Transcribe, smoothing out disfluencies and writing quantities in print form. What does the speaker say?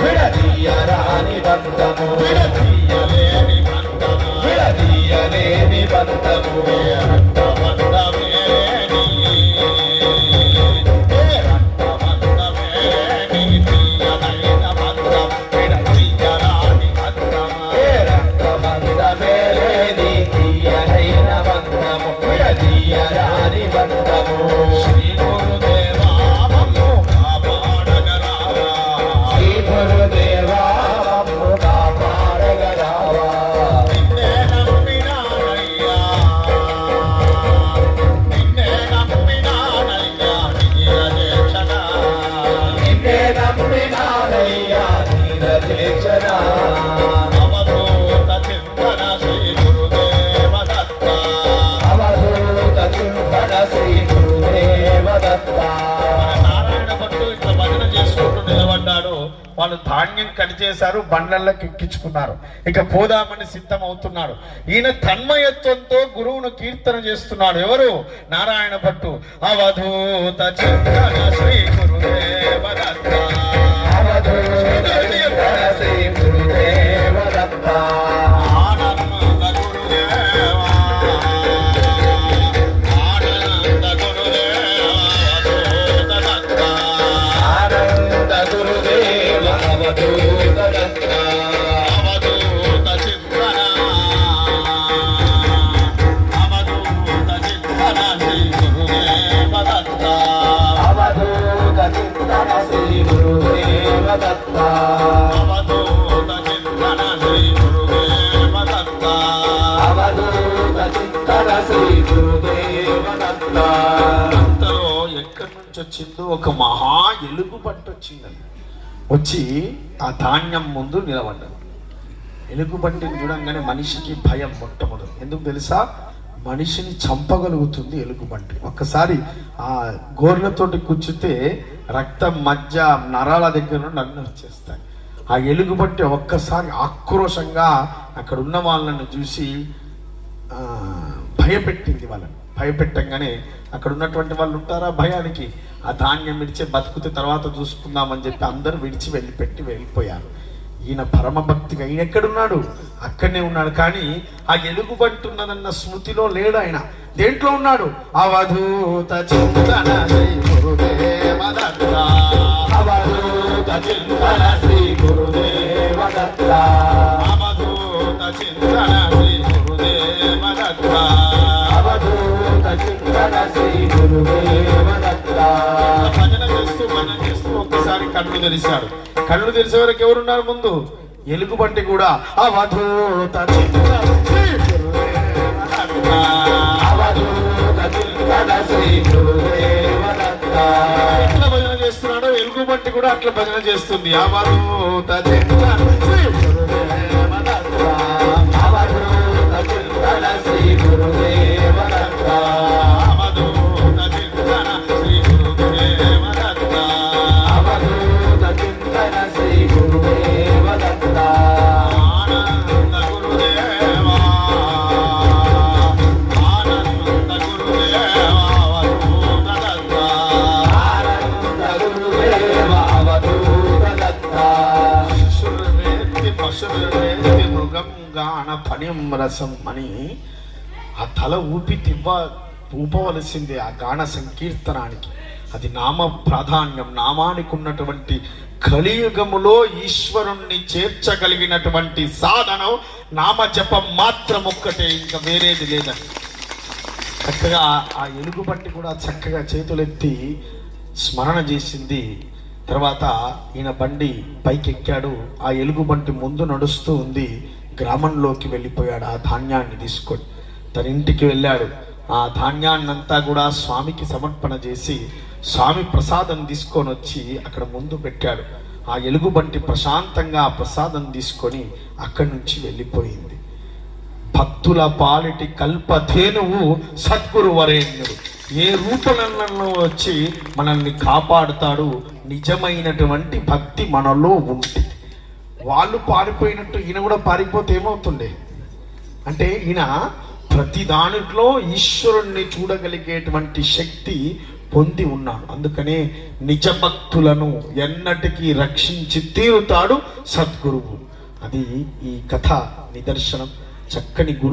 విడదీయరాని బంధము విడదీయలేని బంధము విడదీయలేని బంధము వాళ్ళు ధాన్యం కడిచేశారు, బండ్లకి ఎక్కించుకున్నారు. ఇక పోదామని సిద్ధం అవుతున్నాడు. ఈయన తన్మయత్వంతో గురువును కీర్తన చేస్తున్నాడు. ఎవరు? నారాయణ భట్టు. అవధూత చింతన శ్రీ గురుదేవ దత్త శ్రీ గురుదేవ దత్త అంతలో ఎక్కడి నుంచి వచ్చిందో ఒక మహా ఎలుగు బంటి వచ్చిందండి. వచ్చి ఆ ధాన్యం ముందు నిలబడ్డాడు. ఎలుగు బంటిని చూడంగానే మనిషికి భయం మొట్టమొదటి. ఎందుకు తెలుసా? మనిషిని చంపగలుగుతుంది ఎలుగుబంటి. ఒక్కసారి ఆ గోర్లతోటి కూర్చుతే రక్తం మధ్య నరాల దగ్గర నుండి అన్నీ వచ్చేస్తాయి. ఆ ఎలుగుబంటి ఒక్కసారి ఆక్రోశంగా అక్కడ ఉన్న వాళ్ళని చూసి భయపెట్టింది. వాళ్ళని భయపెట్టంగానే అక్కడ ఉన్నటువంటి వాళ్ళు ఉంటారా భయానికి, ఆ ధాన్యం విడిచే బతుకుతే తర్వాత చూసుకుందామని చెప్పి అందరూ విడిచి వెళ్ళిపోయారు. ఈయన పరమభక్తిగా ఈయన ఎక్కడున్నాడు? అక్కడనే ఉన్నాడు. కానీ ఆ ఎలుగుబంటి ఉన్నదన్న స్మృతిలో లేడు. ఆయన దేంట్లో ఉన్నాడు? అవధూత చింతన శ్రీ గురుదేవ దత్త అవధూత చింతన శ్రీ గురుదేవ దత్త అవధూత చింతన శ్రీ గురుదేవ దత్త అవధూత చింతన శ్రీ గురుదేవ దత్త. భజన చేస్తూ ఒక్కసారి కళ్ళు తెరిచాడు. కళ్ళు తెరిసే వరకు ఎవరున్నారు ముందు? ఎలుగుబంటి కూడా అవధూత చింతన శ్రీ గురుదేవ దత్త అవధూత చింతన శ్రీ గురుదేవ దత్త. ఎట్లా భజన చేస్తున్నాడో ఎలుగుబంటి కూడా అట్లా భజన చేస్తుంది. అవధూత చింతన శ్రీ గురుదేవ దత్త అవధూత చింతన శ్రీ గురుదేవ దత్త అవధూత చింతన శ్రీ గురుదేవ దత్త అవధూత చింతన శ్రీ గురుదేవ దత్త. ఆనంద గురుదేవ ఆనంద గురుదేవ అవధూత దత్త ఆనంద గురుదేవ అవధూత దత్త. శిశుర్వేత్తి పశుర్వేత్తి మృగం గాన ఫణిం రసం అని ఆ తల ఊపవలసిందే ఆ గాన సంకీర్తనానికి. అది నామ ప్రాధాన్యం. నామానికి ఉన్నటువంటి కలియుగములో ఈశ్వరుణ్ణి చేర్చగలిగినటువంటి సాధనం నామ జపం మాత్రం ఒక్కటే, ఇంకా వేరేది లేదని. చక్కగా ఆ ఎలుగుబంటి కూడా చక్కగా చేతులెత్తి స్మరణ చేసింది. తర్వాత ఈయన బండి పైకి ఎక్కాడు. ఆ ఎలుగుబంటి ముందు నడుస్తూ ఉంది. గ్రామంలోకి వెళ్ళిపోయాడు. ఆ ధాన్యాన్ని తీసుకొని తన ఇంటికి వెళ్ళాడు. ఆ ధాన్యాన్నంతా కూడా స్వామికి సమర్పణ చేసి స్వామి ప్రసాదం తీసుకొని వచ్చి అక్కడ ముందు పెట్టాడు. ఆ ఎలుగుబంటి ప్రశాంతంగా ఆ ప్రసాదం తీసుకొని అక్కడి నుంచి వెళ్ళిపోయింది. భక్తుల పాలిటి కల్పధేనువు సద్గురు వరేణ్యుడు. ఏ రూపంలో వచ్చి మనల్ని కాపాడుతాడు? నిజమైనటువంటి భక్తి మనలో ఉంటే. వాళ్ళు పారిపోయినట్టు ఈయన కూడా పారిపోతే ఏమవుతుండే అంటే, ఈయన ప్రతి దానిలో ఈశ్వరుణ్ణి చూడగలిగేటువంటి శక్తి పొంది ఉన్నాడు. అందుకనే నిజ భక్తులను ఎన్నటికీ రక్షించి తీరుతాడు సద్గురువు. అది ఈ కథ నిదర్శనం. చక్కని గురు